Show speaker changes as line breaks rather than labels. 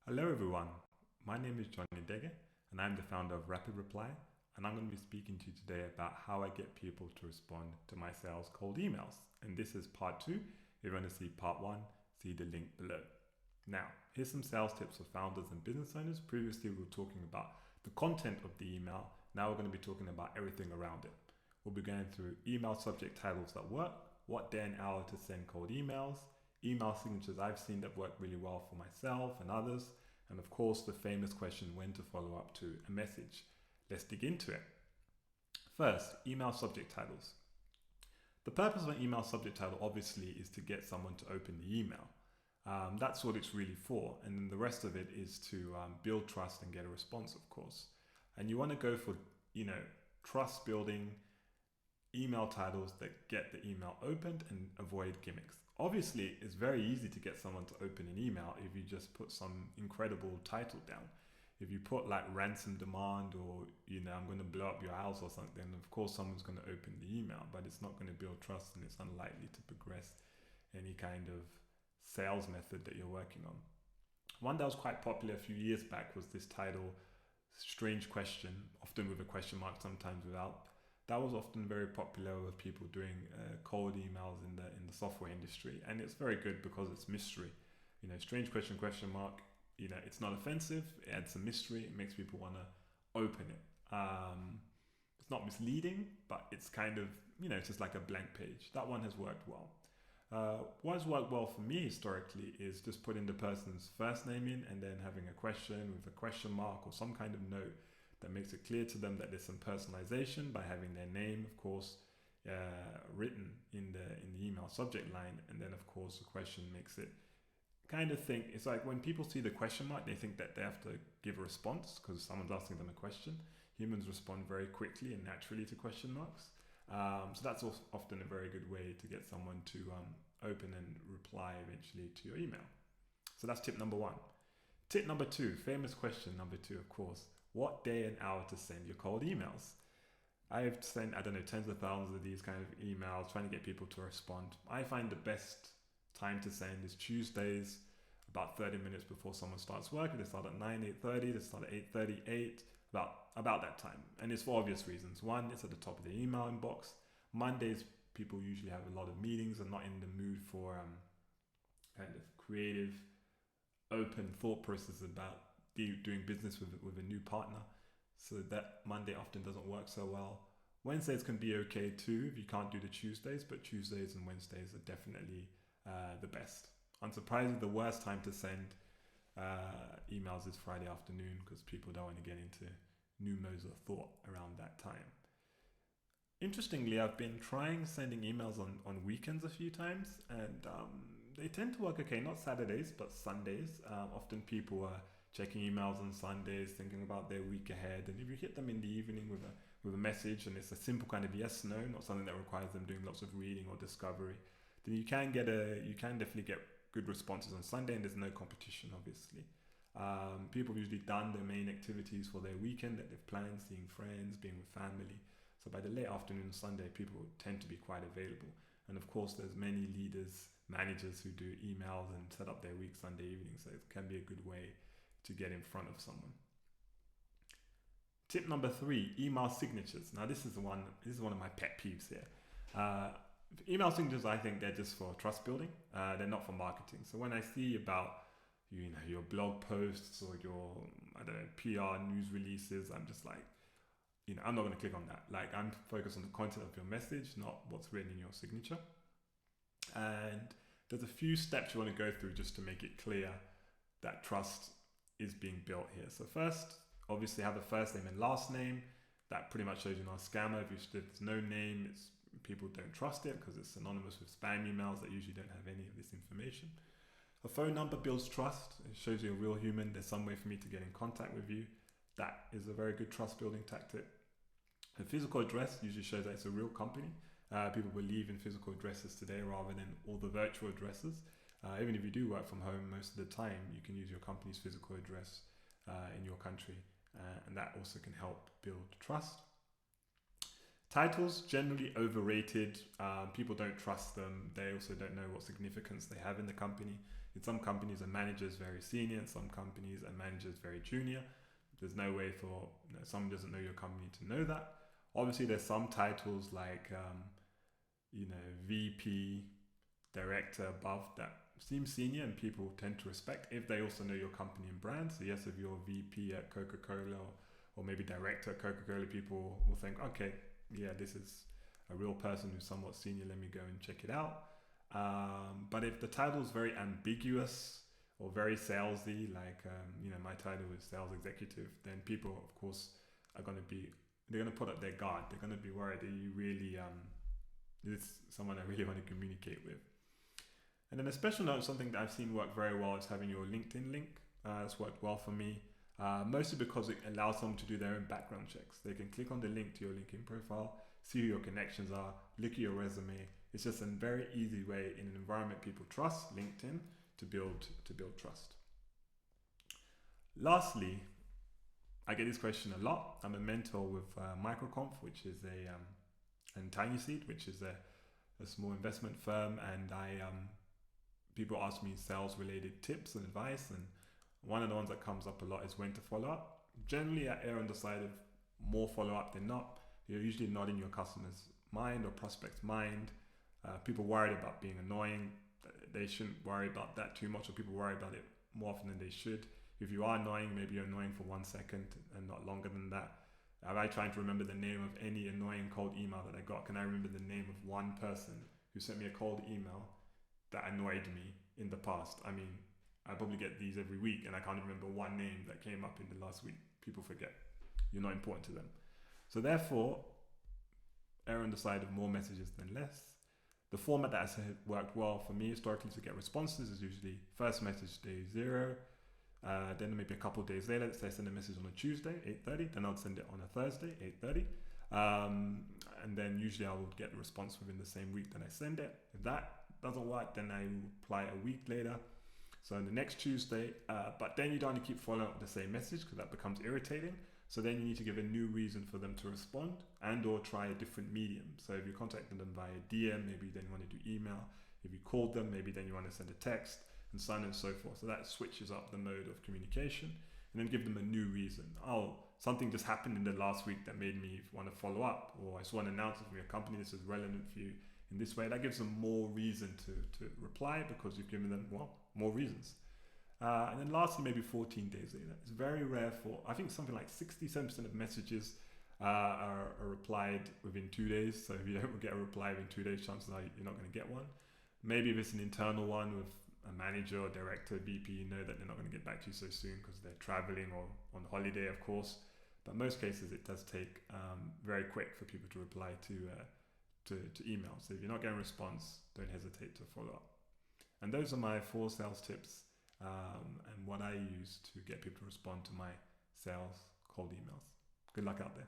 Hello everyone, my name is Johnny Dege and I'm the founder of RapidReply, and I'm going to be speaking to you today about how I get people to respond to my sales cold emails. And this is part 2. If you want to see part 1, see the link below. Now, here's some sales tips for founders and business owners. Previously we were talking about the content of the email. Now we're going to be talking about everything around it. We'll be going through email subject titles that work, what day and hour to send cold emails, email signatures I've seen that work really well for myself and others, and of course the famous question, when to follow up to a message. Let's dig into it. First, email subject titles. The purpose of an email subject title obviously is to get someone to open the email. That's what it's really for, and then the rest of it is to build trust and get a response, of course. And you want to go for trust building email titles that get the email opened and avoid gimmicks. Obviously, it's very easy to get someone to open an email if you just put some incredible title down. If you put like ransom demand or, I'm going to blow up your house or something, of course someone's going to open the email, but it's not going to build trust and it's unlikely to progress any kind of sales method that you're working on. One that was quite popular a few years back was this title, strange question, often with a question mark, sometimes without. That was often very popular with people doing cold emails in the software industry, and it's very good because it's mystery. Strange question mark. It's not offensive. It adds some mystery. It makes people want to open it. It's not misleading, but it's kind of it's just like a blank page. That one has worked well. What has worked well for me historically is just putting the person's first name in and then having a question with a question mark or some kind of note that makes it clear to them that there's some personalization by having their name, of course, written in the email subject line. And then, of course, the question makes it kind of think, it's like when people see the question mark, they think that they have to give a response because someone's asking them a question. Humans respond very quickly and naturally to question marks. So that's often a very good way to get someone to open and reply eventually to your email. So that's tip number 1. Tip number 2, famous question number 2, of course. What day and hour to send your cold emails? I've sent, tens of thousands of these kind of emails trying to get people to respond. I find the best time to send is Tuesdays, about 30 minutes before someone starts work. They start at 9, 8:30, they start at 8:38, about that time. And it's for obvious reasons. One, it's at the top of the email inbox. Mondays, people usually have a lot of meetings and not in the mood for kind of creative, open thought process about doing business with a new partner, so that Monday often doesn't work so well. Wednesdays can be okay too if you can't do the Tuesdays, but Tuesdays and Wednesdays are definitely the best. Unsurprisingly, the worst time to send emails is Friday afternoon because people don't want to get into new modes of thought around that time. Interestingly, I've been trying sending emails on weekends a few times, and they tend to work okay, not Saturdays, but Sundays. Often people are checking emails on Sundays, thinking about their week ahead. And if you hit them in the evening with a message, and it's a simple kind of yes, no, not something that requires them doing lots of reading or discovery, then you can definitely get good responses on Sunday, and there's no competition, obviously. People have usually done their main activities for their weekend that they've planned, seeing friends, being with family. So by the late afternoon Sunday, people tend to be quite available. And of course, there's many leaders, managers who do emails and set up their week Sunday evening. So it can be a good way to get in front of someone. Tip number 3, email signatures. Now this is one of my pet peeves here. Email signatures, I think they're just for trust building. They're not for marketing. So when I see about your blog posts or your PR news releases, I'm just like, I'm not going to click on that. Like, I'm focused on the content of your message, not what's written in your signature. And there's a few steps you want to go through just to make it clear that trust is being built here. So first, obviously have a first name and last name. That pretty much shows you're not a scammer. If there's no name, people don't trust it because it's synonymous with spam emails that usually don't have any of this information. A phone number builds trust. It shows you're a real human. There's some way for me to get in contact with you. That is a very good trust building tactic. A physical address usually shows that it's a real company. People believe in physical addresses today rather than all the virtual addresses. Even if you do work from home, most of the time you can use your company's physical address in your country, and that also can help build trust. Titles, generally overrated. People don't trust them. They also don't know what significance they have in the company. In some companies, a manager is very senior. In some companies, a manager is very junior. There's no way for someone who doesn't know your company to know that. Obviously, there's some titles like, VP, director above that seem senior and people tend to respect if they also know your company and brand. So yes, if you're a VP at Coca-Cola or maybe director at Coca-Cola, people will think, okay, yeah, this is a real person who's somewhat senior. Let me go and check it out. But if the title is very ambiguous or very salesy, like my title is sales executive, then people, of course, they're going to put up their guard. They're going to be worried that you really is someone I really want to communicate with. And then a special note, something that I've seen work very well is having your LinkedIn link. It's worked well for me, mostly because it allows someone to do their own background checks. They can click on the link to your LinkedIn profile, see who your connections are, look at your resume. It's just a very easy way in an environment people trust, LinkedIn, to build trust. Lastly, I get this question a lot. I'm a mentor with MicroConf, which is and TinySeed, which is a small investment firm, and people ask me sales-related tips and advice, and one of the ones that comes up a lot is when to follow up. Generally, I err on the side of more follow-up than not. You're usually not in your customer's mind or prospect's mind. People worried about being annoying. They shouldn't worry about that too much, or people worry about it more often than they should. If you are annoying, maybe you're annoying for 1 second and not longer than that. Am I trying to remember the name of any annoying cold email that I got? Can I remember the name of one person who sent me a cold email that annoyed me in the past? I mean, I probably get these every week and I can't remember one name that came up in the last week. People forget. You're not important to them. So therefore, err on the side of more messages than less. The format that has worked well for me historically to get responses is usually first message day 0, then maybe a couple of days later, let's say I send a message on a Tuesday, 8:30, then I'll send it on a Thursday, 8:30. And then usually I will get a response within the same week that I send it. If that doesn't work, then I reply a week later. So on the next Tuesday, but then you don't want to keep following up with the same message because that becomes irritating. So then you need to give a new reason for them to respond and or try a different medium. So if you contacted them via DM, maybe then you want to do email. If you called them, maybe then you want to send a text, and so on and so forth. So that switches up the mode of communication, and then give them a new reason. Oh, something just happened in the last week that made me want to follow up, or I saw an announcement from your company, this is relevant for you in this way. That gives them more reason to reply because you've given them, more reasons. And then lastly, maybe 14 days later. It's very rare I think something like 67% of messages are replied within 2 days. So if you don't get a reply within 2 days, chances are you're not going to get one. Maybe if it's an internal one with a manager or director, VP, you know that they're not going to get back to you so soon because they're traveling or on holiday, of course. But most cases, it does take very quick for people to reply to email. So if you're not getting a response, don't hesitate to follow up. And those are my 4 sales tips and what I use to get people to respond to my sales cold emails. Good luck out there.